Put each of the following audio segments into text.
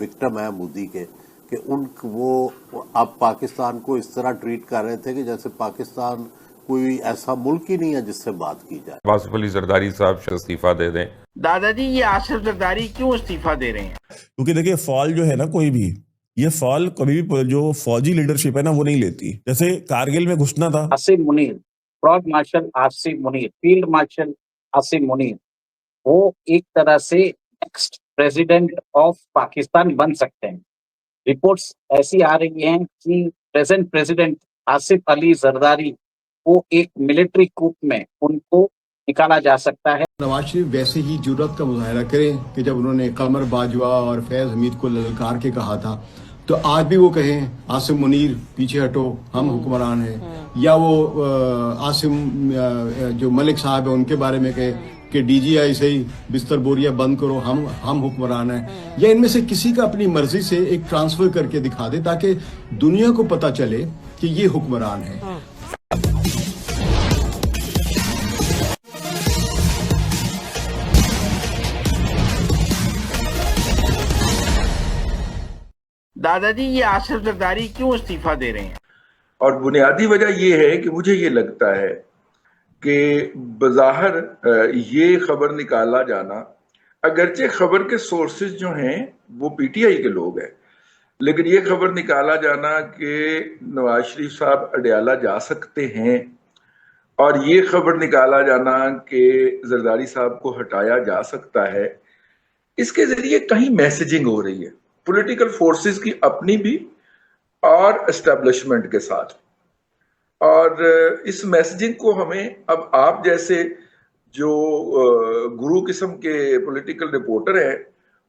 Victim है मोदी के कि वो अब पाकिस्तान को इस तरह ट्रीट कर रहे थे कि जैसे पाकिस्तान कोई ऐसा मुल्क ही नहीं है जिससे बात की जाए। आसिफ अली जरदारी साहब इस्तीफा दे दें। दादाजी ये आसिफ जरदारी क्यों इस्तीफा दे रहे हैं? क्योंकि देखिए फॉल जो है ना, कोई भी ये फॉल कभी भी जो फौजी लीडरशिप है ना वो नहीं लेती। जैसे कारगिल में घुसना था, Asim Munir, frog marshal Asim Munir, field marshal Asim Munir, वो एक तरह से नेक्स्ट प्रेसिडेंट ऑफ पाकिस्तान बन सकते हैं। रिपोर्ट्स ऐसी आ रही हैं कि प्रेजेंट प्रेसिडेंट आसिफ अली जरदारी को एक मिलिट्री कूप में उनको निकाला जा सकता है। नवाज शरीफ वैसे ही जुर्रत का मुजाहरा करें कि जब उन्होंने कमर बाजवा और फैज हमीद को ललकार के कहा था, तो आज भी वो कहें आसिम मुनीर पीछे हटो, हम हुक्मरान हैं, या वो आसिम जो मलिक साहब है उनके बारे में कहे कि डीजीआई से ही बिस्तर बोरिया बंद करो, हम हुक्मरान हैं, या इनमें से किसी का अपनी मर्जी से एक ट्रांसफर करके दिखा दे ताकि दुनिया को पता चले कि ये हुक्मरान है। दादाजी ये आसिफ जरदारी क्यों इस्तीफा दे रहे हैं? और बुनियादी वजह यह है कि मुझे ये लगता है कि बज़ाहिर ये खबर निकाला जाना, अगरचे खबर के सोर्सेज जो हैं वो पीटीआई के लोग हैं, लेकिन ये खबर निकाला जाना कि नवाज शरीफ साहब अडयाला जा सकते हैं, और ये खबर निकाला जाना कि जरदारी साहब को हटाया जा सकता है, इसके जरिए कहीं मैसेजिंग हो रही है पॉलिटिकल फोर्सेस की अपनी भी और एस्टेब्लिशमेंट के साथ। और इस मैसेजिंग को हमें अब आप जैसे जो गुरु किस्म के पॉलिटिकल रिपोर्टर हैं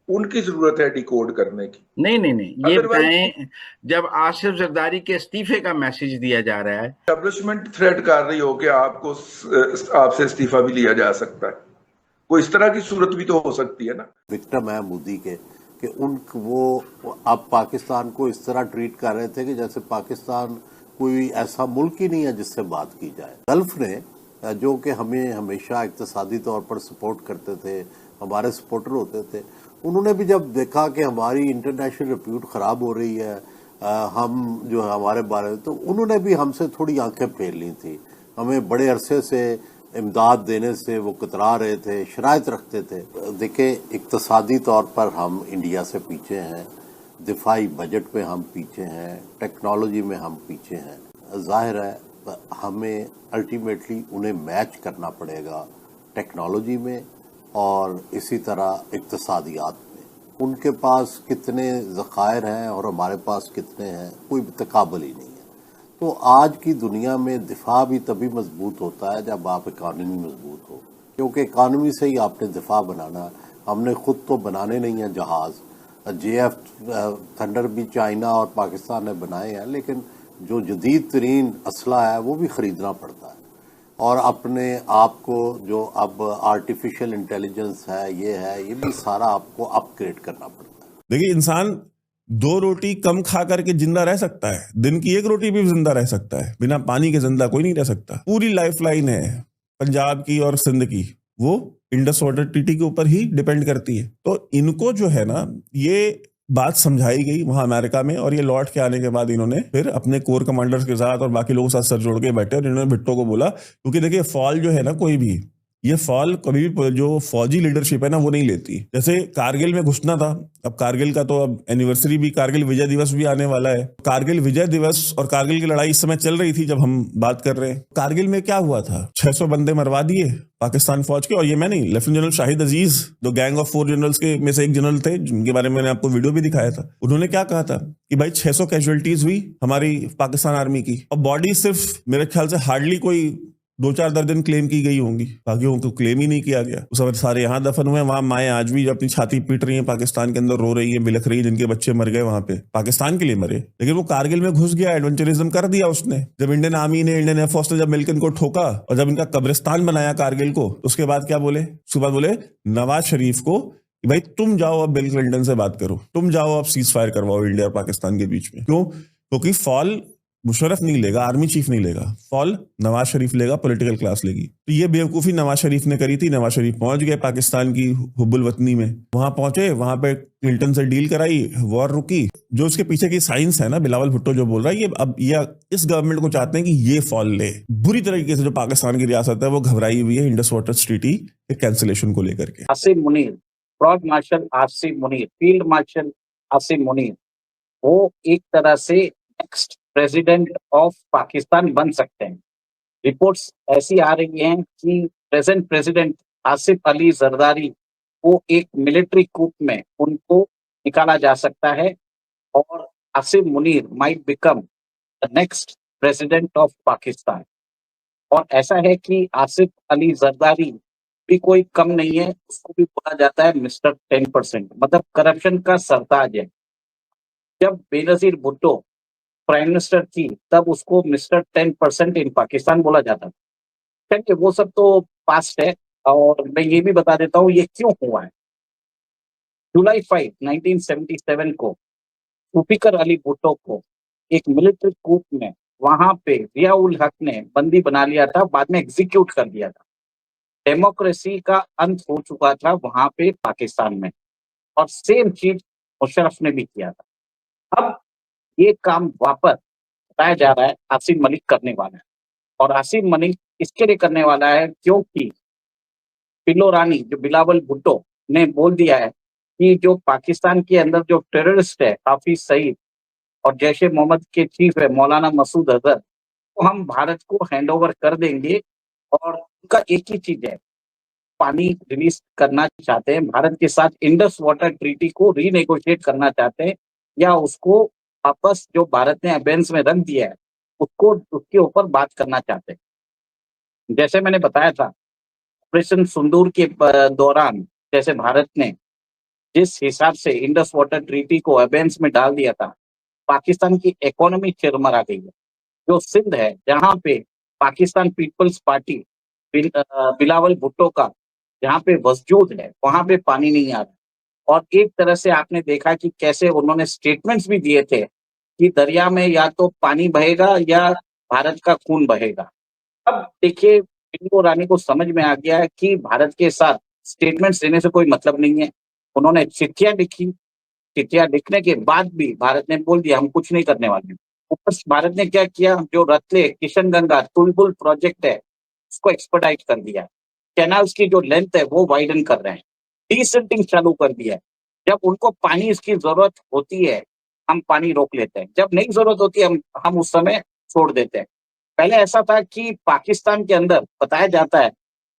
उनकी जरूरत है डिकोड करने की। नहीं, ये बताएं, जब आसिफ जरदारी के इस्तीफे का मैसेज दिया जा रहा है, एस्टेब्लिशमेंट थ्रेट कर रही हो कि आपसे इस्तीफा भी लिया जा सकता है, कोई इस तरह की सूरत भी तो हो सकती है ना। विक्टिम है मोदी के कि वो अब पाकिस्तान को इस तरह ट्रीट कर रहे थे कि जैसे पाकिस्तान कोई ऐसा मुल्क ही नहीं है जिससे बात की जाए। गल्फ ने जो कि हमें हमेशा इक्तिसादी तौर पर सपोर्ट करते थे, हमारे सपोर्टर होते थे, उन्होंने भी जब देखा कि हमारी इंटरनेशनल रिप्यूट ख़राब हो रही है, हम जो है हमारे बारे में, तो उन्होंने भी हमसे थोड़ी आंखें फेर ली थी। हमें बड़े अरसे से इमदाद देने से वो कतरा रहे थे, शराइत रखते थे। देखिए इक्तिसादी तौर पर हम इंडिया से पीछे हैं, दिफाई बजट में हम पीछे हैं, टेक्नोलॉजी में हम पीछे हैं। जाहिर है हमें अल्टीमेटली उन्हें मैच करना पड़ेगा टेक्नोलॉजी में और इसी तरह इक्तिसादियात में। उनके पास कितने ज़खायर हैं और हमारे पास कितने हैं, कोई तकाबल ही नहीं है। तो आज की दुनिया में दिफा भी तभी मजबूत होता है जब आप इकानमी मजबूत हो, क्योंकि इकानमी से ही आपने दिफा बनाना है। हमने खुद तो बनाने नहीं है जहाज़, JF थंडर भी चाइना और पाकिस्तान ने बनाए हैं, लेकिन जो जदीद तरीन असला है वो भी ख़रीदना पड़ता है। और अपने आप को जो अब आर्टिफिशियल इंटेलिजेंस है, ये भी सारा आपको अपग्रेड करना पड़ता है। देखिए इंसान 2 रोटी कम खा करके जिंदा रह सकता है, दिन की 1 रोटी भी जिंदा रह सकता है, बिना पानी के जिंदा कोई नहीं रह सकता। पूरी लाइफ लाइन है पंजाब की और सिंध की, वो इंडस वाटर ट्रीटी के ऊपर ही डिपेंड करती है। तो इनको जो है ना ये बात समझाई गई वहां अमेरिका में, और ये लौट के आने के बाद इन्होंने फिर अपने कोर कमांडर्स के साथ और बाकी लोगों के साथ सर जोड़ के बैठे और इन्होंने भुट्टो को बोला, क्योंकि देखिए फॉल जो है ना, कोई भी ये फॉल कभी भी जो फौजी लीडरशिप है ना वो नहीं लेती। जैसे कारगिल में घुसना था, अब कारगिल का तो अब एनिवर्सरी भी, कारगिल विजय दिवस भी आने वाला है। कारगिल विजय दिवस और कारगिल की लड़ाई इस समय चल रही थी जब हम बात कर रहे हैं। कारगिल में क्या हुआ था, 600 बंदे मरवा दिए पाकिस्तान फौज के। और ये मैं नहीं, लेफ्टिनेंट जनरल शाहिद अजीज, जो गैंग ऑफ 4 जनरल्स के में से एक जनरल थे, जिनके बारे में मैंने आपको वीडियो भी दिखाया था, उन्होंने क्या कहा था कि भाई 600 कैजुअलिटीज हुई हमारी पाकिस्तान आर्मी की, और बॉडी सिर्फ मेरे ख्याल से हार्डली कोई 2-4 दर्जन क्लेम की गई होंगी, बाकी उनको क्लेम ही नहीं किया गया। उस समय सारे यहाँ दफन हुए, वहां माएँ आज भी अपनी छाती पीट रही हैं, पाकिस्तान के अंदर रो रही हैं, बिलख रही हैं, जिनके बच्चे मर गए वहां पे, पाकिस्तान के लिए मरे। लेकिन वो कारगिल में घुस गया, एडवेंचरिज्म कर दिया उसने। जब इंडियन आर्मी ने, इंडियन एयरफोर्स ने जब मिलकर इनको ठोका और जब इनका कब्रिस्तान बनाया कारगिल को, उसके बाद क्या बोले, उसके बाद बोले नवाज शरीफ को कि भाई तुम जाओ अब बिल क्लिंटन से बात करो, तुम जाओ अब सीज फायर करवाओ इंडिया और पाकिस्तान के बीच में। क्यों? क्योंकि फॉल मुशर्रफ नहीं लेगा, आर्मी चीफ नहीं लेगा, फॉल नवाज शरीफ लेगा, पॉलिटिकल क्लास लेगी। तो ये बेवकूफी नवाज शरीफ ने करी थी। नवाज शरीफ पहुंच गए पाकिस्तान की हुब्बुल वतनी में, वहां पहुंचे, वहां पे क्लिंटन से डील कराई, वॉर रुकी। जो उसके पीछे की साइंस है ना, बिलावल भुट्टो जो बोल रहा है, ये अब ये इस गवर्नमेंट को चाहते हैं कि ये फॉल ले। बुरी तरीके से जो पाकिस्तान की रियासत है वो घबराई हुई है इंडस वाटर ट्रीटी के कैंसिलेशन को लेकर के। Asim Munir, fraud marshal Asim Munir, field marshal Asim Munir, वो एक तरह से नेक्स्ट प्रेसिडेंट ऑफ पाकिस्तान बन सकते हैं। रिपोर्ट्स ऐसी आ रही हैं कि प्रेजेंट प्रेसिडेंट आसिफ अली जरदारी को एक मिलिट्री कूप में उनको निकाला जा सकता है और Asim Munir might become the next president of Pakistan. और ऐसा है कि आसिफ अली जरदारी भी कोई कम नहीं है, उसको भी बोला जाता है मिस्टर 10%, मतलब करप्शन का सरताज है। जब बेनजीर भुट्टो प्राइम मिनिस्टर थी तब उसको मिस्टर 10% इन पाकिस्तान बोला जाता था। ठीक है, वो सब तो पास्ट है। और मैं ये भी बता देता हूँ ये क्यों हुआ है। जुलाई 5, 1977 को जुल्फिकर अली भुट्टो को एक मिलिट्री कूप में वहां पे जिया उल हक ने बंदी बना लिया था, बाद में एग्जीक्यूट कर दिया था। डेमोक्रेसी का अंत हो चुका था वहां पे पाकिस्तान में, और सेम चीज मुशर्रफ ने भी किया था। अब ये काम वापस बताया जा रहा है आसिम मलिक करने वाला है, और आसिम मलिक इसके लिए करने वाला है क्योंकि पिलो रानी जो बिलावल भुट्टो ने बोल दिया है कि जो पाकिस्तान के अंदर जो टेररिस्ट है हाफिज सईद और जैश ए मोहम्मद के चीफ है मौलाना मसूद अजहर, तो हम भारत को हैंड ओवर कर देंगे। और उनका एक ही चीज है, पानी रिलीज करना चाहते हैं भारत के साथ, इंडस वाटर ट्रीटी को रीनेगोशिएट करना चाहते हैं, या उसको वापस जो भारत ने अबेंस में रख दिया है उसको उसके ऊपर बात करना चाहते हैं। जैसे मैंने बताया था ऑपरेशन सिंदूर के दौरान जैसे भारत ने जिस हिसाब से इंडस वाटर ट्रीटी को अबेंस में डाल दिया था, पाकिस्तान की इकोनॉमी चरमरा गई है। जो सिंध है जहाँ पे पाकिस्तान पीपल्स पार्टी बिलावल भुट्टो का जहाँ पे वजूद है वहां पे पानी नहीं आ रहा। और एक तरह से आपने देखा कि कैसे उन्होंने स्टेटमेंट्स भी दिए थे कि दरिया में या तो पानी बहेगा या भारत का खून बहेगा। अब देखिए पिंगो रानी को समझ में आ गया है कि भारत के साथ स्टेटमेंट्स देने से कोई मतलब नहीं है। उन्होंने चिट्ठियां लिखी, चिट्ठियां लिखने के बाद भी भारत ने बोल दिया हम कुछ नहीं करने वाले। ऊपर भारत ने क्या किया, जो रतले किशन गंगा तुलबुल प्रोजेक्ट है उसको एक्सपर्टाइज कर दिया, कैनाल्स की जो लेंथ है वो वाइडन कर रहे हैं, डीसिल्टिंग चालू कर दिया है। जब उनको पानी की जरूरत होती है हम पानी रोक लेते हैं, जब नहीं जरूरत होती है हम उस समय छोड़ देते हैं। पहले ऐसा था कि पाकिस्तान के अंदर बताया जाता है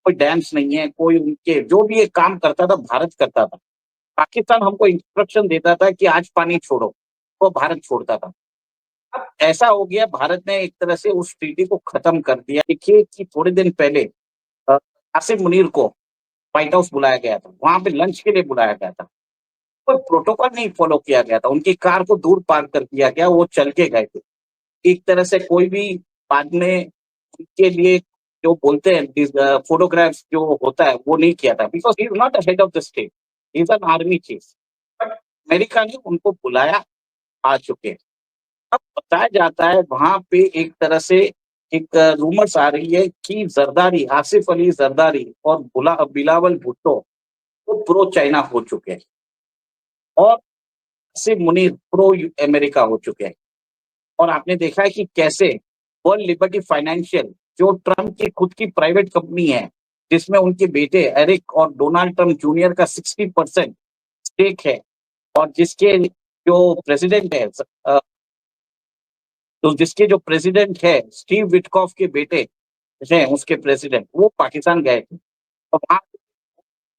कोई डैम्स नहीं है, कोई उनके जो भी ये काम करता था भारत करता था। पाकिस्तान हमको इंस्ट्रक्शन देता था कि आज पानी छोड़ो, तो भारत छोड़ता था। अब ऐसा हो गया, भारत ने एक तरह से उस ट्रीटी को खत्म कर दिया। देखिए कि थोड़े दिन पहले आसिम मुनीर को व्हाइट हाउस बुलाया गया था, वहां पे लंच के लिए बुलाया गया था, कोई प्रोटोकॉल नहीं फॉलो किया गया था, उनकी कार को दूर पार्क कर दिया गया, वो चल के गए थे। एक तरह से कोई भी बाद में उनके लिए जो बोलते हैं फोटोग्राफ्स जो होता है वो नहीं किया था, because he is not a head of the state, he is an army chief. But America ने उनको बुलाया, आ चुके हैं। अब बताया जाता है वहां पे एक तरह से एक रूमर्स आ रही है कि जरदारी, आसिफ अली जरदारी और बिलावल भुट्टो वो प्रो चाइना हो चुके हैं और आसिफ मुनीर प्रो अमेरिका हो चुके हैं। और आपने देखा है कि कैसे वर्ल्ड लिबर्टी फाइनेंशियल जो ट्रम्प की खुद की प्राइवेट कंपनी है, जिसमें उनके बेटे एरिक और डोनाल्ड ट्रम्प जूनियर का 60% स्टेक है, और जिसके जो प्रेसिडेंट है जिसके जो प्रेसिडेंट है स्टीव विटकॉफ के बेटे हैं, उसके प्रेसिडेंट वो पाकिस्तान गए थे और वहां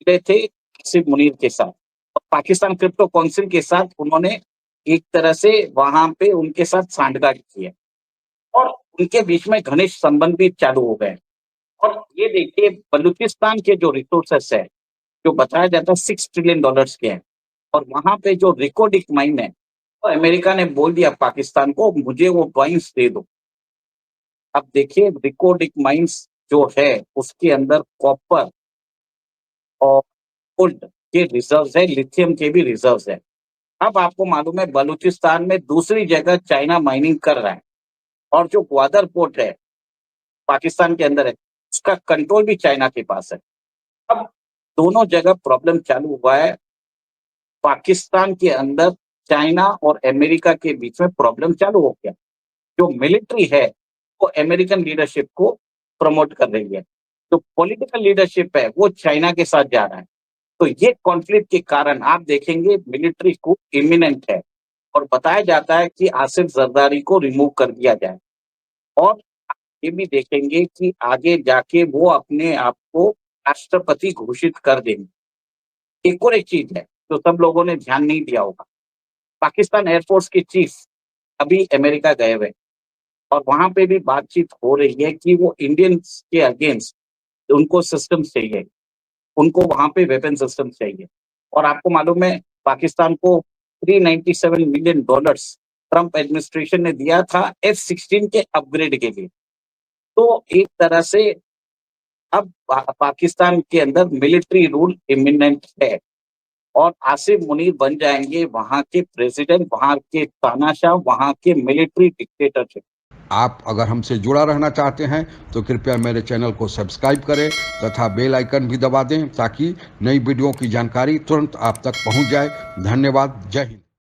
गए थे आसिफ मुनीर के साथ, और पाकिस्तान क्रिप्टो काउंसिल के साथ उन्होंने एक तरह से वहां पे उनके साथ सांठगांठ की है, और उनके बीच में घनिष्ठ संबंध भी चालू हो गए। और ये देखिए बलूचिस्तान के जो रिसोर्सेस है जो बताया जाता है $6 ट्रिलियन के हैं, और वहां पे जो रिकोडिक माइन है तो अमेरिका ने बोल दिया पाकिस्तान को मुझे वो माइंस दे दो। अब देखिए रिकोडिक माइंस जो है उसके अंदर कॉपर और गोल्ड के रिजर्व्स है, लिथियम के भी रिजर्व्स है। अब आपको मालूम है बलूचिस्तान में दूसरी जगह चाइना माइनिंग कर रहा है, और जो ग्वादर पोर्ट है पाकिस्तान के अंदर है, उसका कंट्रोल भी चाइना के पास है। अब दोनों जगह प्रॉब्लम चालू हुआ है। पाकिस्तान के अंदर चाइना और अमेरिका के बीच में प्रॉब्लम चालू हो गया। जो मिलिट्री है वो अमेरिकन लीडरशिप को प्रमोट कर रही है, जो पॉलिटिकल लीडरशिप है वो चाइना के साथ जा रहा है। तो ये कॉन्फ्लिक्ट के कारण आप देखेंगे मिलिट्री को इमिनेंट है और बताया जाता है कि आसिफ जरदारी को रिमूव कर दिया जाए। और ये भी देखेंगे कि आगे जाके वो अपने आप को राष्ट्रपति घोषित कर देंगे। एक और एक चीज है जो सब लोगों ने ध्यान नहीं दिया होगा, पाकिस्तान एयरफोर्स के चीफ अभी अमेरिका गए हुए और वहां पे भी बातचीत हो रही है कि वो इंडियंस के अगेंस्ट उनको सिस्टम चाहिए, उनको वहां पे वेपन सिस्टम चाहिए। और आपको मालूम है पाकिस्तान को $397 मिलियन ट्रंप एडमिनिस्ट्रेशन ने दिया था F-16 के अपग्रेड के लिए। तो एक तरह से अब पाकिस्तान के अंदर मिलिट्री रूल इमिनेंट है और आसिफ मुनीर बन जाएंगे वहां के प्रेसिडेंट, वहां के तानाशाह, वहां के मिलिट्री डिक्टेटरशिप। आप अगर हमसे जुड़ा रहना चाहते हैं तो कृपया मेरे चैनल को सब्सक्राइब करें तथा बेल आइकन भी दबा दें ताकि नई वीडियो की जानकारी तुरंत आप तक पहुंच जाए। धन्यवाद। जय हिंद।